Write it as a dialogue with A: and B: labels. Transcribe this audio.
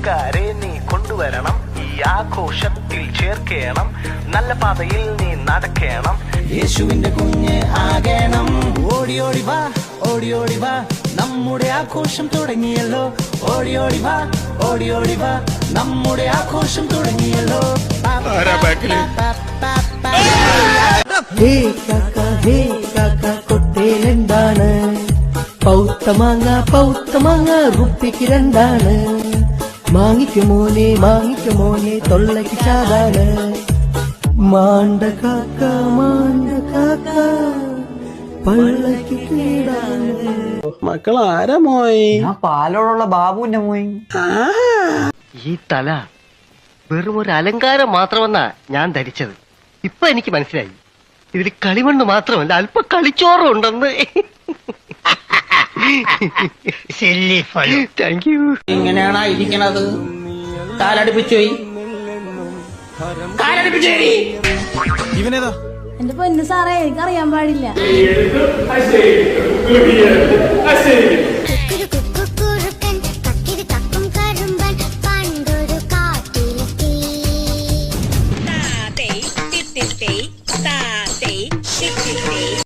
A: കൂട്ടുകാരെ നീ കൊണ്ടുവരണം, ഈ ആഘോഷത്തിൽ ചേർക്കണം, നല്ല പാതയിൽ നീ നടക്കണം. യേശുവിന്റെ കുഞ്ഞ് ആകണം. ഓടി ഓടി വാ, ഓടി ഓടി വാ, നമ്മുടെ ആഘോഷം തുടങ്ങിയല്ലോ. ഓടി ഓടി വാ, ഓടി ഓടി വാ, നമ്മുടെ ആഘോഷം തുടങ്ങിയല്ലോ.
B: ഹേ കാക്ക കൊട്ടേലെന്താണ്? പൗത്ത മാങ്ങ റുപ്പിക്ക് 2 മാങ്ങിക്ക് മോനെ തൊള്ളക്ക് ചാടാണ്. മാണ്ട കാക്ക പള്ളക്ക് കേടാണ്.
C: മക്കൾ ആരാ മോയ്?
D: പാലോടുള്ള ബാബുവിന്റെ മോയ്.
E: ഈ തല വെറും ഒരു അലങ്കാരം മാത്രമെന്നാ ഞാൻ ധരിച്ചത്. ഇപ്പൊ എനിക്ക് മനസ്സിലായി, ഇതിൽ കളിമണ്ണ് മാത്രമല്ല അല്പ കളിച്ചോറും ഉണ്ടെന്ന്. Thank you.
C: ഇങ്ങനെയാണോ ഇരിക്കണത്? കാലടിപ്പിച്ചോയി, കാലടിപ്പിച്ചേരി.
F: എന്റെ പൊന്നു സാറേ, എനിക്കറിയാൻ പാടില്ല.